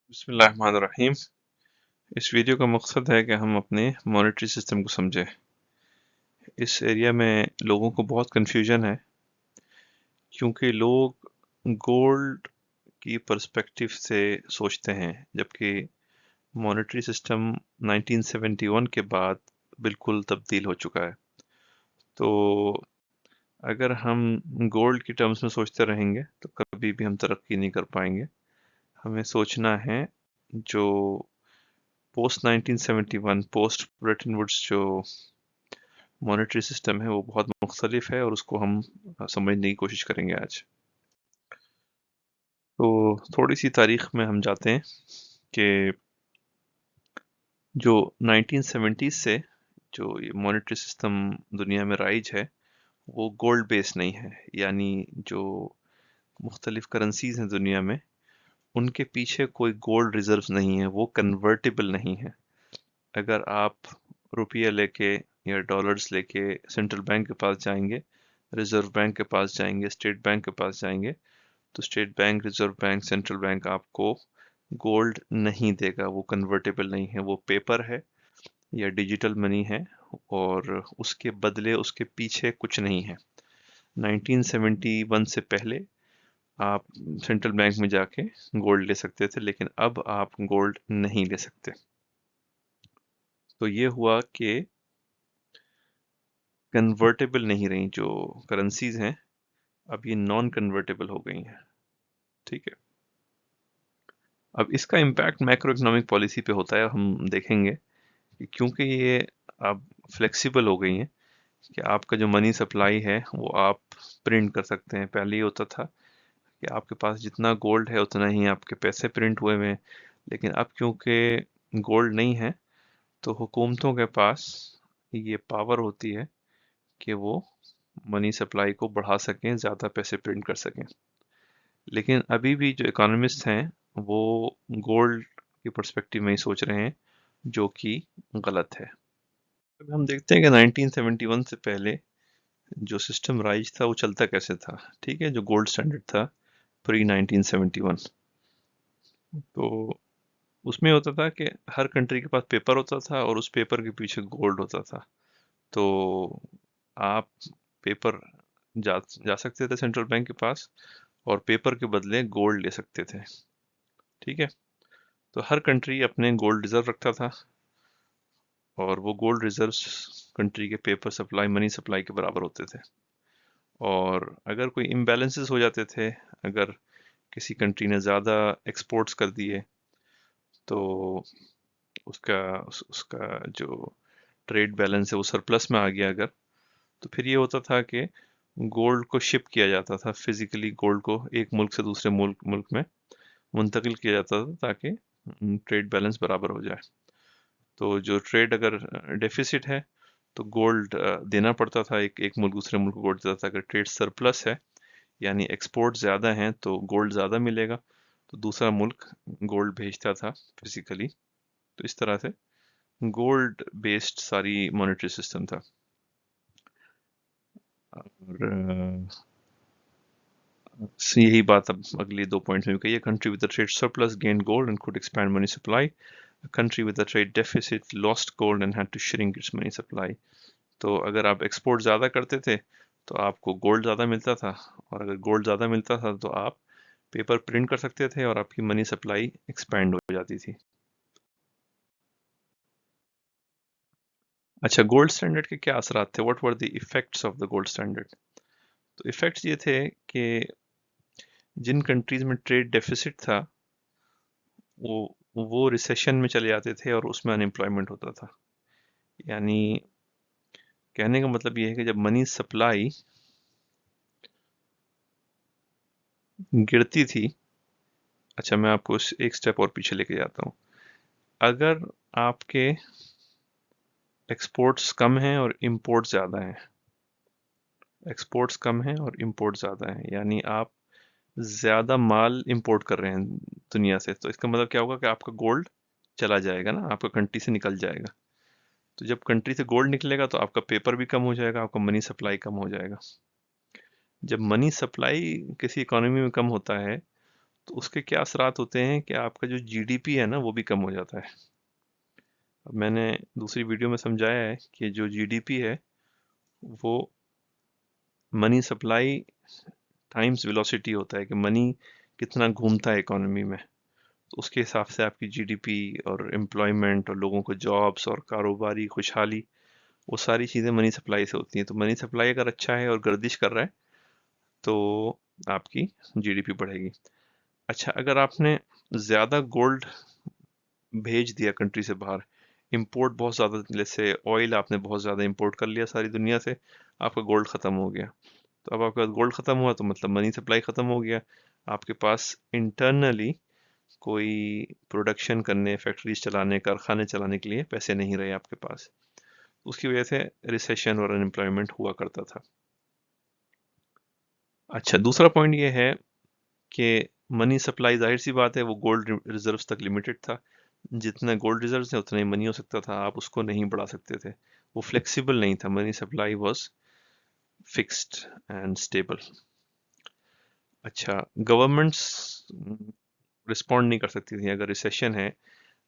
बिस्मिल्लाहिर्रहमानिर्रहीम। इस वीडियो का मकसद है कि हम अपने मॉनेटरी सिस्टम को समझें। इस एरिया में लोगों को बहुत कन्फ्यूजन है क्योंकि लोग गोल्ड की पर्सपेक्टिव से सोचते हैं, जबकि मॉनेटरी सिस्टम 1971 के बाद बिल्कुल तब्दील हो चुका है। तो अगर हम गोल्ड की टर्म्स में सोचते रहेंगे तो कभी भी हम तरक्की नहीं कर पाएंगे। हमें सोचना है जो पोस्ट 1971 पोस्ट ब्रेटन वुड्स जो मॉनेटरी सिस्टम है वो बहुत मुख्तलिफ है और उसको हम समझने की कोशिश करेंगे आज। तो थोड़ी सी तारीख में हम जाते हैं कि जो 1970s से जो ये मॉनेटरी सिस्टम दुनिया में राइज है वो गोल्ड बेस्ड नहीं है, यानी जो मुख्तलिफ करेंसीज हैं दुनिया में उनके पीछे कोई गोल्ड रिजर्व नहीं है, वो कन्वर्टेबल नहीं है। अगर आप रुपया लेके या डॉलर्स लेके सेंट्रल बैंक के पास जाएंगे, रिजर्व बैंक के पास जाएंगे, स्टेट बैंक के पास जाएंगे, तो state bank, reserve bank, central bank आपको गोल्ड नहीं देगा। वो कन्वर्टेबल नहीं है, वो पेपर है या डिजिटल मनी है और उसके बदले उसके पीछे कुछ नहीं है। 1971 से पहले आप सेंट्रल बैंक में जाके गोल्ड ले सकते थे, लेकिन अब आप गोल्ड नहीं ले सकते। तो ये हुआ कि कन्वर्टेबल नहीं रही जो करेंसीज हैं, अब ये नॉन कन्वर्टेबल हो गई हैं। ठीक है, अब इसका इम्पैक्ट मैक्रो इकोनॉमिक पॉलिसी पे होता है। हम देखेंगे कि क्योंकि ये अब फ्लेक्सिबल हो गई हैं कि आपका जो मनी सप्लाई है वो आप प्रिंट कर सकते हैं। पहले ये होता था कि आपके पास जितना गोल्ड है उतना ही आपके पैसे प्रिंट हुए हैं, लेकिन अब क्योंकि गोल्ड नहीं है तो हुकूमतों के पास ये पावर होती है कि वो मनी सप्लाई को बढ़ा सकें, ज़्यादा पैसे प्रिंट कर सकें। लेकिन अभी भी जो इकोनॉमिस्ट हैं वो गोल्ड की पर्सपेक्टिव में ही सोच रहे हैं, जो कि गलत है। अब हम देखते हैं कि 1971 से पहले जो सिस्टम राइज था वो चलता कैसे था। ठीक है, जो गोल्ड स्टैंडर्ड था प्री 1971, तो उसमें होता था कि हर कंट्री के पास पेपर होता था और उस पेपर के पीछे गोल्ड होता था। तो आप पेपर जा सकते थे सेंट्रल बैंक के पास और पेपर के बदले गोल्ड ले सकते थे। ठीक है, तो हर कंट्री अपने गोल्ड रिजर्व रखता था और वो गोल्ड रिजर्व्स कंट्री के पेपर सप्लाई, मनी सप्लाई के बराबर होते थे। और अगर कोई इम्बैलेंसेस हो जाते थे, अगर किसी कंट्री ने ज़्यादा एक्सपोर्ट्स कर दिए तो उसका जो ट्रेड बैलेंस है वो सरप्लस में आ गया अगर, तो फिर ये होता था कि गोल्ड को शिप किया जाता था, फिजिकली गोल्ड को एक मुल्क से दूसरे मुल्क में मुंतकिल किया जाता था ताकि ट्रेड बैलेंस बराबर हो जाए। तो जो ट्रेड अगर डेफिसिट है तो गोल्ड देना पड़ता था, एक एक मुल्क दूसरे मुल्क को गोल्ड देता था। अगर ट्रेड सरप्लस है यानी एक्सपोर्ट ज़्यादा हैं तो गोल्ड ज़्यादा मिलेगा, तो दूसरा मुल्क गोल्ड भेजता था फिजिकली। तो इस तरह से गोल्ड बेस्ड सारी मॉनेटरी सिस्टम था। और यही बात अब अगली दो पॉइंट्स में कही है। Country with trade surplus gain gold and could expand money supply, country with trade deficit lost gold and had to shrink its money supply. तो अगर आप एक्सपोर्ट ज़्यादा करते थे तो आपको गोल्ड ज़्यादा मिलता था, और अगर गोल्ड ज़्यादा मिलता था तो आप पेपर प्रिंट कर सकते थे और आपकी मनी सप्लाई एक्सपैंड हो जाती थी। अच्छा, गोल्ड स्टैंडर्ड के क्या असरात थे? What were the effects of the gold standard? तो इफेक्ट्स ये थे कि जिन कंट्रीज में ट्रेड डेफिसिट था वो रिसेशन में चले जाते थे और उसमें अनएम्प्लॉयमेंट होता था। यानी कहने का मतलब ये है कि जब मनी सप्लाई गिरती थी, अच्छा मैं आपको एक स्टेप और पीछे लेके जाता हूँ। अगर आपके एक्सपोर्ट्स कम हैं और इंपोर्ट ज़्यादा हैं, एक्सपोर्ट्स कम हैं और इंपोर्ट ज़्यादा है, यानी आप ज़्यादा माल इंपोर्ट कर रहे हैं दुनिया से, तो इसका मतलब क्या होगा कि आपका गोल्ड चला जाएगा ना, आपका कंट्री से निकल जाएगा। तो जब कंट्री से गोल्ड निकलेगा तो आपका पेपर भी कम हो जाएगा, आपका मनी सप्लाई कम हो जाएगा। जब मनी सप्लाई किसी इकोनॉमी में कम होता है तो उसके क्या असरात होते हैं कि आपका जो जीडीपी है ना वो भी कम हो जाता है। अब मैंने दूसरी वीडियो में समझाया है कि जो जीडीपी है वो मनी सप्लाई टाइम्स वेलोसिटी होता है, कि मनी कितना घूमता है इकोनॉमी में। तो उसके हिसाब से आपकी जीडीपी और एम्प्लॉयमेंट और लोगों को जॉब्स और कारोबारी खुशहाली, वो सारी चीज़ें मनी सप्लाई से होती हैं। तो मनी सप्लाई अगर अच्छा है और गर्दिश कर रहा है तो आपकी जीडीपी बढ़ेगी। अच्छा, अगर आपने ज़्यादा गोल्ड भेज दिया कंट्री से बाहर, इंपोर्ट बहुत ज़्यादा, जैसे ऑयल आपने बहुत ज़्यादा इंपोर्ट कर लिया सारी दुनिया से, आपका गोल्ड ख़त्म हो गया। तो अब आपके पास गोल्ड ख़त्म हुआ तो मतलब मनी सप्लाई ख़त्म हो गया। आपके पास इंटरनली कोई प्रोडक्शन करने, फैक्ट्रीज चलाने, कारखाने चलाने के लिए पैसे नहीं रहे आपके पास। उसकी वजह से रिसेशन और अनएम्प्लॉयमेंट हुआ करता था। अच्छा, दूसरा पॉइंट ये है कि मनी सप्लाई, जाहिर सी बात है, वो गोल्ड रिजर्व्स तक लिमिटेड था। जितने गोल्ड रिजर्व्स हैं उतना ही मनी हो सकता था, आप उसको नहीं बढ़ा सकते थे। वो फ्लेक्सिबल नहीं था, money supply was fixed and stable. अच्छा, गवर्नमेंट्स रिस्पॉन्ड नहीं कर सकती थी अगर रिसेशन है।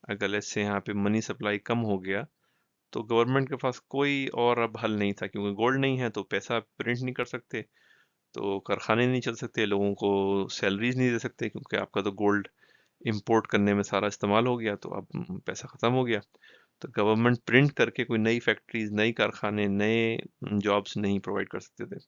अगर लेट्स से यहाँ पे मनी सप्लाई कम हो गया तो गवर्नमेंट के पास कोई और अब हल नहीं था, क्योंकि गोल्ड नहीं है तो पैसा प्रिंट नहीं कर सकते, तो कारखाने नहीं चल सकते, लोगों को सैलरीज नहीं दे सकते, क्योंकि आपका तो गोल्ड इंपोर्ट करने में सारा इस्तेमाल हो गया, तो अब पैसा ख़त्म हो गया। तो गवर्नमेंट प्रिंट करके कोई नई फैक्ट्रीज, नई कारखाने, नए जॉब्स नहीं प्रोवाइड कर सकते थे।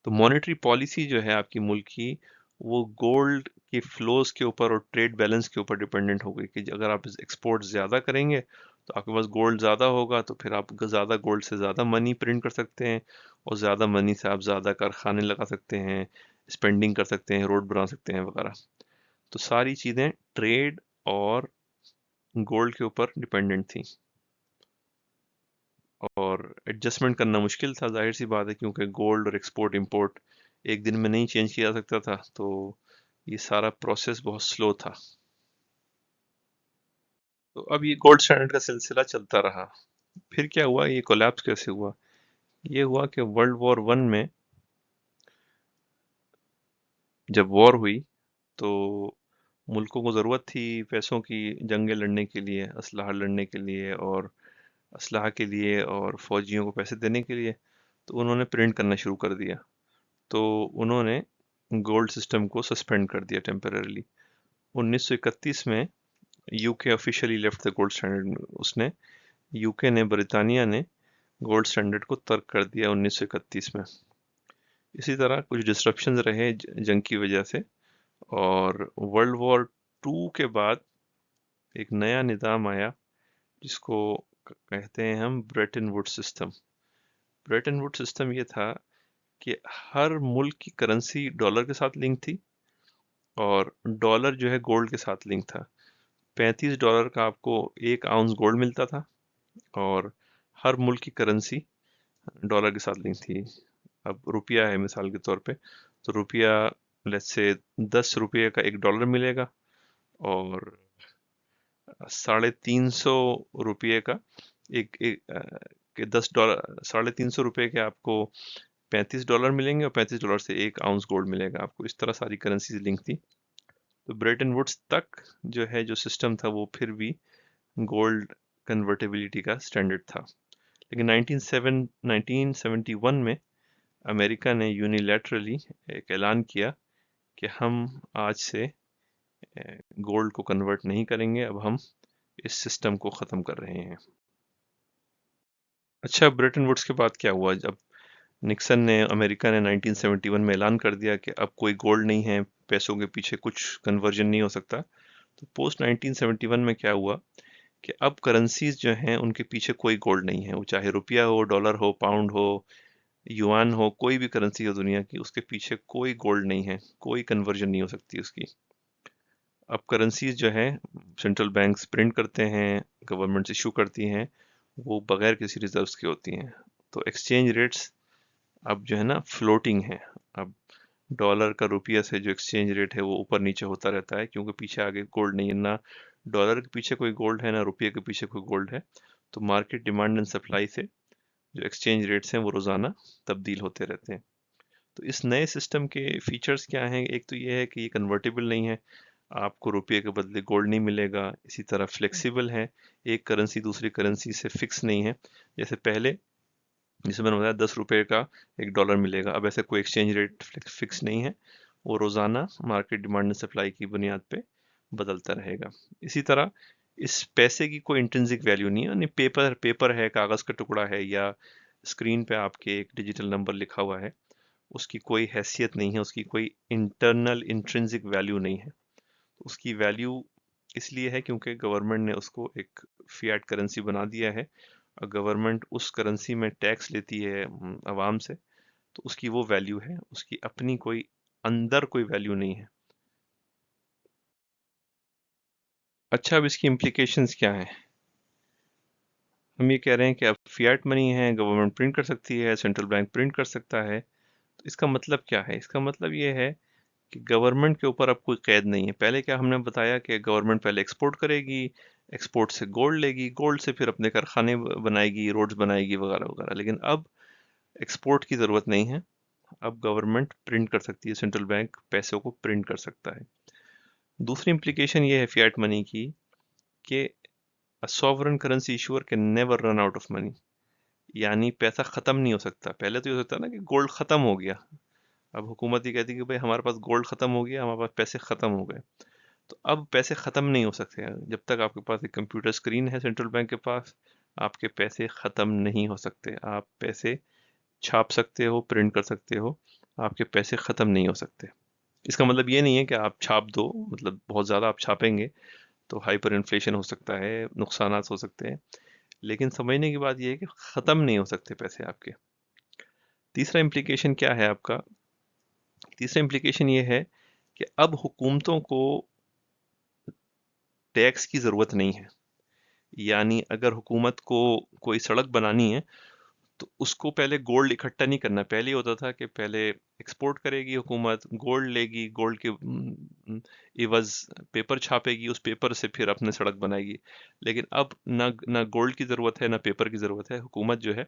तो मॉनेटरी पॉलिसी जो है आपकी मुल्क की, वो गोल्ड के फ्लोज के ऊपर और ट्रेड बैलेंस के ऊपर डिपेंडेंट हो गई, कि अगर आप एक्सपोर्ट ज़्यादा करेंगे तो आपके पास गोल्ड ज़्यादा होगा, तो फिर आप ज़्यादा गोल्ड से ज़्यादा मनी प्रिंट कर सकते हैं, और ज़्यादा मनी से आप ज़्यादा कारखाने लगा सकते हैं, स्पेंडिंग कर सकते हैं, रोड बना सकते हैं वगैरह। तो सारी चीज़ें ट्रेड और गोल्ड के ऊपर डिपेंडेंट थी, और एडजस्टमेंट करना मुश्किल था, जाहिर सी बात है, क्योंकि गोल्ड और एक्सपोर्ट इंपोर्ट एक दिन में नहीं चेंज किया जा सकता था, तो ये सारा प्रोसेस बहुत स्लो था। तो अब ये गोल्ड स्टैंडर्ड का सिलसिला चलता रहा। फिर क्या हुआ, ये कोलैप्स कैसे हुआ? ये हुआ कि वर्ल्ड वॉर वन में जब वॉर हुई तो मुल्कों को ज़रूरत थी पैसों की, जंगें लड़ने के लिए, असलहा लड़ने के लिए, और असलहा के लिए, और फौजियों को पैसे देने के लिए। तो उन्होंने प्रिंट करना शुरू कर दिया। तो उन्होंने गोल्ड सिस्टम को सस्पेंड कर दिया टेम्पररीली। 1931 में UK officially left the gold standard. उसने, यूके ने, ब्रिटानिया ने गोल्ड स्टैंडर्ड को तर्क कर दिया 1931 में। इसी तरह कुछ डिसरप्शंस रहे जंग की वजह से, और वर्ल्ड वॉर टू के बाद एक नया निज़ाम आया जिसको कहते हैं हम Bretton Woods system. Bretton Woods system ये था कि हर मुल्क की करेंसी डॉलर के साथ लिंक थी, और डॉलर जो है गोल्ड के साथ लिंक था। $35 का आपको 1 आउंस गोल्ड मिलता था, और हर मुल्क की करेंसी डॉलर के साथ लिंक थी। अब रुपया है मिसाल के तौर पे, तो रुपया, लेट्स से, 10 रुपये का $1 मिलेगा, और 350 रुपये का के $10, $350 के आपको $35 मिलेंगे, और $35 से 1 आउंस गोल्ड मिलेगा आपको। इस तरह सारी करेंसी लिंक थी। तो ब्रेटन वुड्स तक जो है, जो सिस्टम था, वो फिर भी गोल्ड कन्वर्टेबिलिटी का स्टैंडर्ड था। लेकिन 1971 में अमेरिका ने यूनिलैटरली एक ऐलान किया कि हम आज से गोल्ड को कन्वर्ट नहीं करेंगे, अब हम इस सिस्टम को ख़त्म कर रहे हैं। अच्छा, ब्रेटन वुड्स के बाद क्या हुआ? जब निक्सन ने, अमेरिका ने 1971 में ऐलान कर दिया कि अब कोई गोल्ड नहीं है, पैसों के पीछे कुछ कन्वर्जन नहीं हो सकता, तो पोस्ट 1971 में क्या हुआ कि अब करेंसीज जो हैं उनके पीछे कोई गोल्ड नहीं है। वो चाहे रुपया हो, डॉलर हो, पाउंड हो, युआन हो, कोई भी करेंसी हो दुनिया की, उसके पीछे कोई गोल्ड नहीं है, कोई कन्वर्जन नहीं हो सकती उसकी। अब करेंसीज जो है सेंट्रल बैंक्स प्रिंट करते हैं, गवर्नमेंट्स इशू करती हैं, वो बगैर किसी रिजर्व्स के होती हैं। तो एक्सचेंज रेट्स अब जो है ना, फ्लोटिंग है। अब डॉलर का रुपया से जो एक्सचेंज रेट है वो ऊपर नीचे होता रहता है, क्योंकि पीछे आगे गोल्ड नहीं है, ना डॉलर के पीछे कोई गोल्ड है, ना रुपये के पीछे कोई गोल्ड है। तो मार्केट डिमांड एंड सप्लाई से जो एक्सचेंज रेट्स हैं वो रोज़ाना तब्दील होते रहते हैं। तो इस नए सिस्टम के फीचर्स क्या हैं? एक तो ये है कि ये कन्वर्टेबल नहीं है, आपको रुपये के बदले गोल्ड नहीं मिलेगा। इसी तरह फ्लेक्सिबल है, एक करेंसी दूसरी करेंसी से फिक्स नहीं है। जैसे पहले जैसे मैंने बताया 10 रुपये का $1 मिलेगा, अब ऐसे कोई एक्सचेंज रेट फिक्स नहीं है, वो रोज़ाना मार्केट डिमांड एंड सप्लाई की बुनियाद पे बदलता रहेगा। इसी तरह इस पैसे की कोई इंट्रिंसिक वैल्यू नहीं है, यानी पेपर है, कागज़ का टुकड़ा है, या स्क्रीन पे आपके एक डिजिटल नंबर लिखा हुआ है, उसकी कोई हैसियत नहीं है, उसकी कोई इंटरनल इंट्रिंसिक वैल्यू नहीं है। उसकी वैल्यू इसलिए है क्योंकि गवर्नमेंट ने उसको एक फिएट करेंसी बना दिया है, और गवर्नमेंट उस करेंसी में टैक्स लेती है आवाम से, तो उसकी वो वैल्यू है, उसकी अपनी कोई अंदर कोई वैल्यू नहीं है। अच्छा, अब इसकी इम्प्लीकेशंस क्या हैं? हम ये कह रहे हैं कि अब फिएट मनी है, गवर्नमेंट प्रिंट कर सकती है, सेंट्रल बैंक प्रिंट कर सकता है, तो इसका मतलब क्या है? इसका मतलब ये है कि गवर्नमेंट के ऊपर अब कोई कैद नहीं है। पहले क्या हमने बताया कि गवर्नमेंट पहले एक्सपोर्ट करेगी, एक्सपोर्ट से गोल्ड लेगी, गोल्ड से फिर अपने कारखाने बनाएगी, रोड्स बनाएगी वगैरह वगैरह, लेकिन अब एक्सपोर्ट की ज़रूरत नहीं है। अब गवर्नमेंट प्रिंट कर सकती है, सेंट्रल बैंक पैसों को प्रिंट कर सकता है। दूसरी इम्प्लीकेशन ये है फिएट मनी की कि अ sovereign currency issuer can never run out of money, यानी पैसा ख़त्म नहीं हो सकता। पहले तो ये हो सकता है ना कि गोल्ड ख़त्म हो गया, अब हुकूमत ये कहती है कि भाई हमारे पास गोल्ड ख़त्म हो गया, हमारे पास पैसे ख़त्म हो गए। तो अब पैसे ख़त्म नहीं हो सकते हैं, जब तक आपके पास एक कंप्यूटर स्क्रीन है सेंट्रल बैंक के पास, आपके पैसे ख़त्म नहीं हो सकते। आप पैसे छाप सकते हो, प्रिंट कर सकते हो, आपके पैसे ख़त्म नहीं हो सकते। इसका मतलब ये नहीं है कि आप छाप दो, मतलब बहुत ज़्यादा आप छापेंगे तो हाइपर इन्फ्लेशन हो सकता है, नुकसानात हो सकते हैं, लेकिन समझने की बात ये है कि ख़त्म नहीं हो सकते पैसे आपके। तीसरा इम्प्लीकेशन क्या है आपका? तीसरा इम्प्लीकेशन ये है कि अब हुकूमतों को टैक्स की ज़रूरत नहीं है। यानी अगर हुकूमत को कोई सड़क बनानी है, तो उसको पहले गोल्ड इकट्ठा नहीं करना। पहले ये होता था कि पहले एक्सपोर्ट करेगी हुकूमत, गोल्ड लेगी, गोल्ड के इवज़ पेपर छापेगी, उस पेपर से फिर अपने सड़क बनाएगी। लेकिन अब ना गोल्ड की ज़रूरत है, ना पेपर की ज़रूरत है। हुकूमत जो है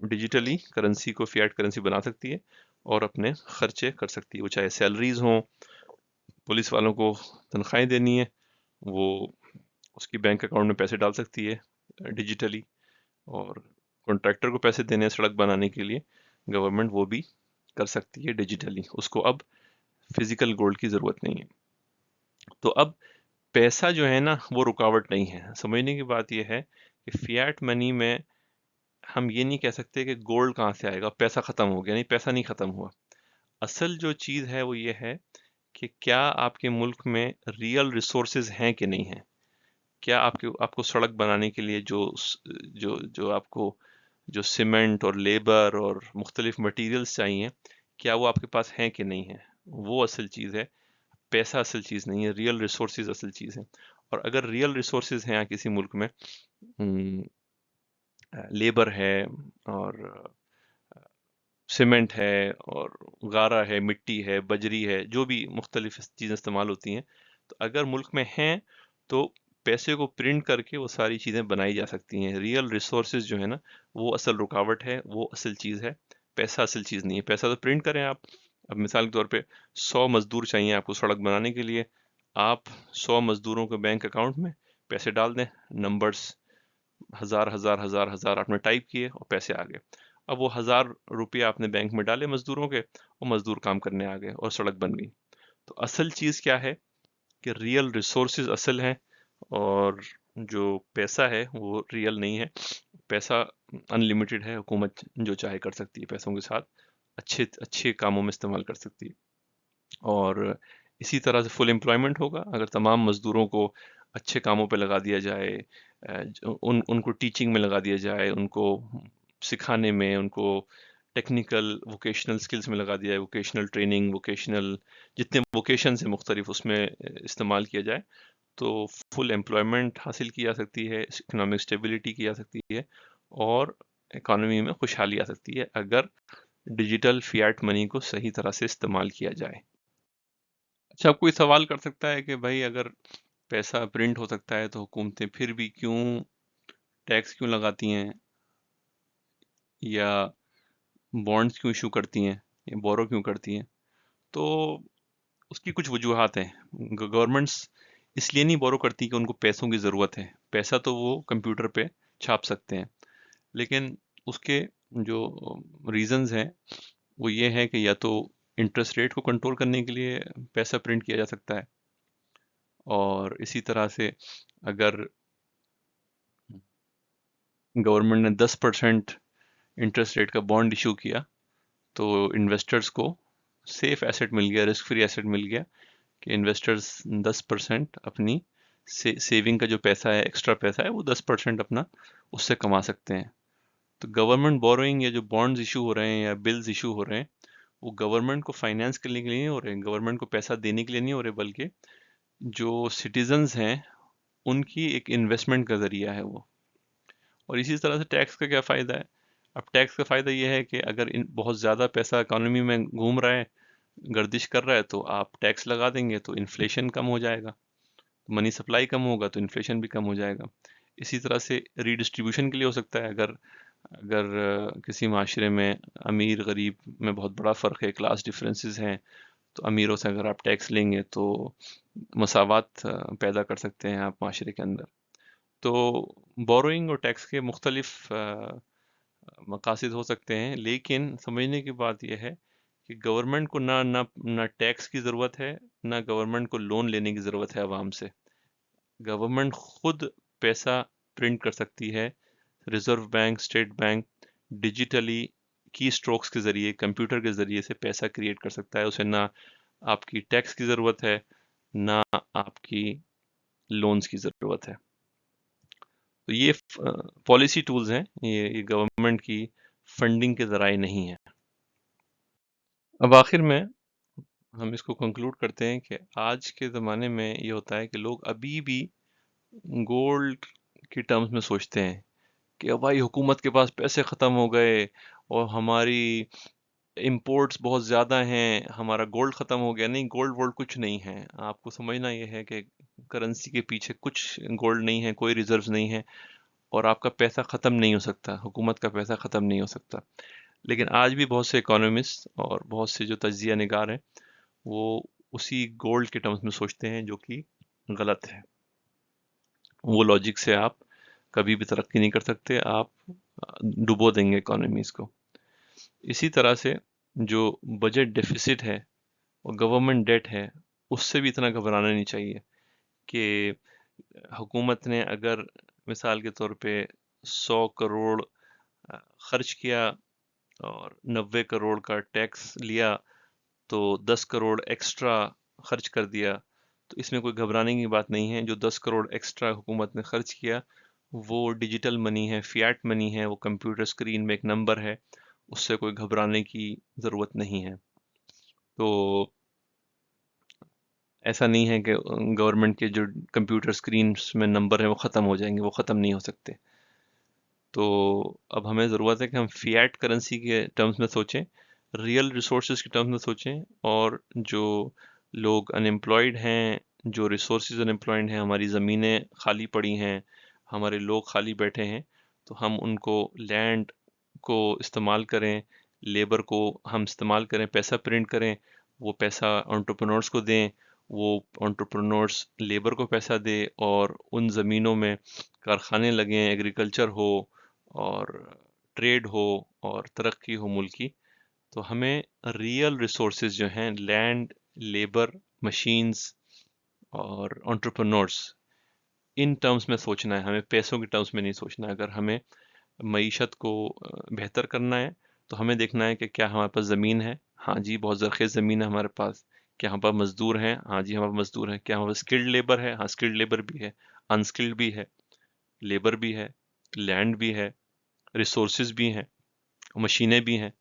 डिजिटली करेंसी को फिएट करेंसी बना सकती है और अपने खर्चे कर सकती है। वो चाहे सैलरीज़ हों, पुलिस वालों को तनख्वाहें देनी है, वो उसकी बैंक अकाउंट में पैसे डाल सकती है डिजिटली, और कॉन्ट्रैक्टर को पैसे देने हैं सड़क बनाने के लिए, गवर्नमेंट वो भी कर सकती है डिजिटली। उसको अब फिजिकल गोल्ड की ज़रूरत नहीं है। तो अब पैसा जो है ना, वो रुकावट नहीं है। समझने की बात ये है कि फिएट मनी में हम ये नहीं कह सकते कि गोल्ड कहाँ से आएगा, पैसा ख़त्म हो गया। नहीं, पैसा नहीं ख़त्म हुआ। असल जो चीज़ है वो ये है कि क्या आपके मुल्क में रियल रिसोर्सेज हैं कि नहीं हैं। क्या आपको सड़क बनाने के लिए जो जो आपको जो सीमेंट और लेबर और मुख्तलिफ मटेरियल्स चाहिए, क्या वो आपके पास हैं कि नहीं है, वो असल चीज़ है। पैसा असल चीज़ नहीं है, रियल रिसोर्सेज असल चीज़ है। और अगर रियल रिसोर्सेज हैं किसी मुल्क में, लेबर है और सीमेंट है और गारा है, मिट्टी है, बजरी है, जो भी मुख्तलिफ चीज़ें इस्तेमाल होती हैं, तो अगर मुल्क में हैं तो पैसे को प्रिंट करके वो सारी चीज़ें बनाई जा सकती हैं। रियल रिसोर्सेज जो है ना, वो असल रुकावट है, वो असल चीज़ है, पैसा असल चीज़ नहीं है। पैसा तो प्रिंट करें आप। अब मिसाल के तौर पे 100 मजदूर चाहिए आपको सड़क बनाने के लिए, आप 100 मजदूरों के बैंक अकाउंट में पैसे डाल दें, नंबर्स हज़ार हज़ार हज़ार हज़ार आपने टाइप किए और पैसे आ गए। अब वो 1000 रुपये आपने बैंक में डाले मजदूरों के, और मजदूर काम करने आ गए और सड़क बन गई। तो असल चीज़ क्या है कि रियल रिसोर्सेज असल हैं, और जो पैसा है वो रियल नहीं है। पैसा अनलिमिटेड है, हुकूमत जो चाहे कर सकती है पैसों के साथ, अच्छे अच्छे कामों में इस्तेमाल कर सकती है। और इसी तरह से फुल एम्प्लॉयमेंट होगा अगर तमाम मज़दूरों को अच्छे कामों पे लगा दिया जाए, उनको टीचिंग में लगा दिया जाए, उनको सिखाने में, उनको टेक्निकल वोकेशनल स्किल्स में लगा दिया जाए, वोकेशनल ट्रेनिंग, वोकेशनल जितने वोकेशन है मुख्तलिफ, उसमें इस्तेमाल किया जाए, तो फुल एम्प्लॉयमेंट हासिल की जा सकती है, इकोनॉमिक स्टेबिलिटी की जा सकती है, और इकॉनमी में खुशहाली आ सकती है अगर डिजिटल फिएट मनी को सही तरह से इस्तेमाल किया जाए। अच्छा, अब कोई सवाल कर सकता है कि भाई अगर पैसा प्रिंट हो सकता है तो हुकूमतें फिर भी क्यों टैक्स क्यों लगाती हैं या बॉन्ड्स क्यों इशू करती हैं? ये बोरो क्यों करती हैं? तो उसकी कुछ वजूहात हैं। गवर्नमेंट्स इसलिए नहीं बोरो करती कि उनको पैसों की ज़रूरत है। पैसा तो वो कंप्यूटर पे छाप सकते हैं, लेकिन उसके जो रीजंस हैं वो ये है कि या तो इंटरेस्ट रेट को कंट्रोल करने के लिए पैसा प्रिंट किया जा सकता है, और इसी तरह से अगर गवर्नमेंट ने 10% इंटरेस्ट रेट का बॉन्ड इशू किया तो इन्वेस्टर्स को सेफ एसेट मिल गया, रिस्क फ्री एसेट मिल गया कि इन्वेस्टर्स 10% अपनी सेविंग का जो पैसा है, एक्स्ट्रा पैसा है, वो 10% अपना उससे कमा सकते हैं। तो गवर्नमेंट बोरोइंग या जो बॉन्ड्स इशू हो रहे हैं या बिल्स इशू हो रहे हैं, वो गवर्नमेंट को फाइनेंस करने के लिए नहीं हो रहे हैं, गवर्नमेंट को पैसा देने के लिए नहीं हो रहे, बल्कि जो सिटीजन्स हैं उनकी एक इन्वेस्टमेंट का जरिया है वो। और इसी तरह से टैक्स का क्या फ़ायदा है? अब टैक्स का फ़ायदा ये है कि अगर बहुत ज़्यादा पैसा इकोनॉमी में घूम रहा है, गर्दिश कर रहा है, तो आप टैक्स लगा देंगे तो इन्फ्लेशन कम हो जाएगा, मनी सप्लाई कम होगा तो इन्फ्लेशन भी कम हो जाएगा। इसी तरह से रीडिस्ट्रीब्यूशन के लिए हो सकता है। अगर अगर किसी माशरे में अमीर गरीब में बहुत बड़ा फ़र्क है, क्लास डिफरेंसेस हैं, तो अमीरों से अगर आप टैक्स लेंगे तो मसावात पैदा कर सकते हैं आप माशरे के अंदर। तो बोरोइंग और टैक्स के मुख्तलिफ मकासद हो सकते हैं, लेकिन समझने की बात यह है कि गवर्नमेंट को ना टैक्स की ज़रूरत है, ना गवर्नमेंट को लोन लेने की ज़रूरत है आवाम से। गवर्नमेंट खुद पैसा प्रिंट कर सकती है। Reserve bank, state bank digitally की स्ट्रोक्स के ज़रिए, कंप्यूटर के ज़रिए से पैसा क्रिएट कर सकता है। उसे ना आपकी टैक्स की ज़रूरत है, ना आपकी लोन्स की ज़रूरत है। तो ये पॉलिसी टूल्स हैं, ये गवर्नमेंट की फंडिंग के ज़राए नहीं हैं। अब आखिर में हम इसको कंक्लूड करते हैं कि आज के ज़माने में ये होता है कि लोग अभी भी गोल्ड की टर्म्स में सोचते हैं कि अब भाई हुकूमत के पास पैसे ख़त्म हो गए और हमारी इंपोर्ट्स बहुत ज़्यादा हैं, हमारा गोल्ड ख़त्म हो गया। नहीं, गोल्ड वोल्ड कुछ नहीं है। आपको समझना ये है कि करेंसी के पीछे कुछ गोल्ड नहीं है, कोई रिजर्व्स नहीं है, और आपका पैसा ख़त्म नहीं हो सकता, हुकूमत का पैसा ख़त्म नहीं हो सकता। लेकिन आज भी बहुत से इकोनॉमिस्ट और बहुत से जो तज्जिया निगार हैं, वो उसी गोल्ड के टर्म्स में सोचते हैं, जो कि गलत है। वो लॉजिक से आप कभी भी तरक्की नहीं कर सकते, आप डुबो देंगे इकोनॉमीज को। इसी तरह से जो बजट डेफिसिट है और गवर्नमेंट डेट है, उससे भी इतना घबराना नहीं चाहिए कि हुकूमत ने अगर मिसाल के तौर पे 100 करोड़ खर्च किया और 90 करोड़ का टैक्स लिया, तो 10 करोड़ एक्स्ट्रा खर्च कर दिया, तो इसमें कोई घबराने की बात नहीं है। जो 10 करोड़ एक्स्ट्रा हुकूमत ने खर्च किया, वो डिजिटल मनी है, फियाट मनी है, वो कंप्यूटर स्क्रीन में एक नंबर है, उससे कोई घबराने की ज़रूरत नहीं है। तो ऐसा नहीं है कि गवर्नमेंट के जो कंप्यूटर स्क्रीन्स में नंबर हैं वो ख़त्म हो जाएंगे, वो ख़त्म नहीं हो सकते। तो अब हमें ज़रूरत है कि हम फियाट करेंसी के टर्म्स में सोचें, रियल रिसोर्सेज के टर्म्स में सोचें, और जो लोग अनएम्प्लॉयड हैं, जो रिसोर्सेज अनएम्प्लॉयड हैं, हमारी ज़मीनें खाली पड़ी हैं, हमारे लोग खाली बैठे हैं, तो हम उनको लैंड को इस्तेमाल करें, लेबर को हम इस्तेमाल करें, पैसा प्रिंट करें, वो पैसा एंटरप्रेन्योर्स को दें, वो एंटरप्रेन्योर्स लेबर को पैसा दे, और उन ज़मीनों में कारखाने लगें, एग्रीकल्चर हो और ट्रेड हो और तरक्की हो मुल्क की। तो हमें रियल रिसोर्सेज जो हैं, लैंड, लेबर, मशीन्स और एंटरप्रेन्योर्स, इन टर्म्स में सोचना है, हमें पैसों के टर्म्स में नहीं सोचना है। अगर हमें मईशत को बेहतर करना है, तो हमें देखना है कि क्या हमारे पास ज़मीन है। हाँ जी, बहुत ज़रख़ेज़ ज़मीन है हमारे पास। क्या हमारे पास मज़दूर हैं? हाँ जी, हमारे पास मज़दूर हैं। क्या हमारे पास स्किल्ड लेबर है? हाँ, स्किल्ड लेबर भी है, अनस्किल्ड भी है, लेबर भी है, लैंड भी है, रिसोर्सेज भी हैं, मशीनें भी हैं।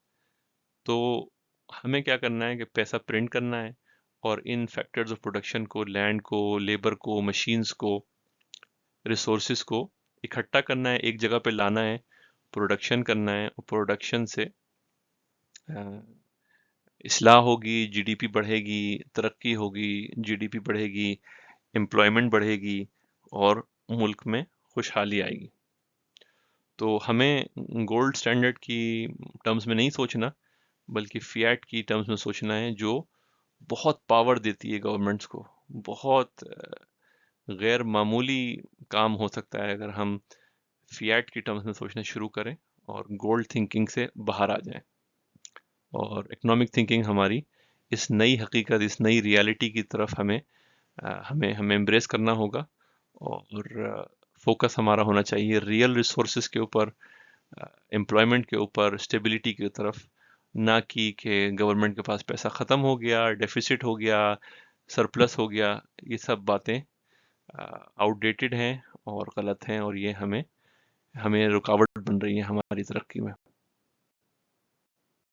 तो हमें क्या करना है कि पैसा प्रिंट करना है, और इन फैक्टर्स ऑफ प्रोडक्शन को, लैंड को, लेबर को, मशीन्स को, रिसोर्सेज को इकट्ठा करना है, एक जगह पे लाना है, प्रोडक्शन करना है, और प्रोडक्शन से इस्लाह होगी, जीडीपी बढ़ेगी, तरक्की होगी, जीडीपी बढ़ेगी, एम्प्लॉयमेंट बढ़ेगी, और मुल्क में खुशहाली आएगी। तो हमें गोल्ड स्टैंडर्ड की टर्म्स में नहीं सोचना, बल्कि फिएट की टर्म्स में सोचना है, जो बहुत पावर देती है गवर्नमेंट्स को। बहुत गैर मामूली काम हो सकता है अगर हम फिएट की टर्म्स में सोचना शुरू करें और गोल्ड थिंकिंग से बाहर आ जाएं, और इकोनॉमिक थिंकिंग हमारी इस नई हकीकत, इस नई रियलिटी की तरफ हमें एम्ब्रेस करना होगा। और फोकस हमारा होना चाहिए रियल रिसोर्सेज के ऊपर, एम्प्लॉयमेंट के ऊपर, स्टेबिलिटी की तरफ, ना कि गवर्नमेंट के पास पैसा ख़त्म हो गया, डेफिसिट हो गया, सरप्लस हो गया। ये सब बातें आउटडेटेड हैं और गलत हैं, और ये हमें रुकावट बन रही है हमारी तरक्की में।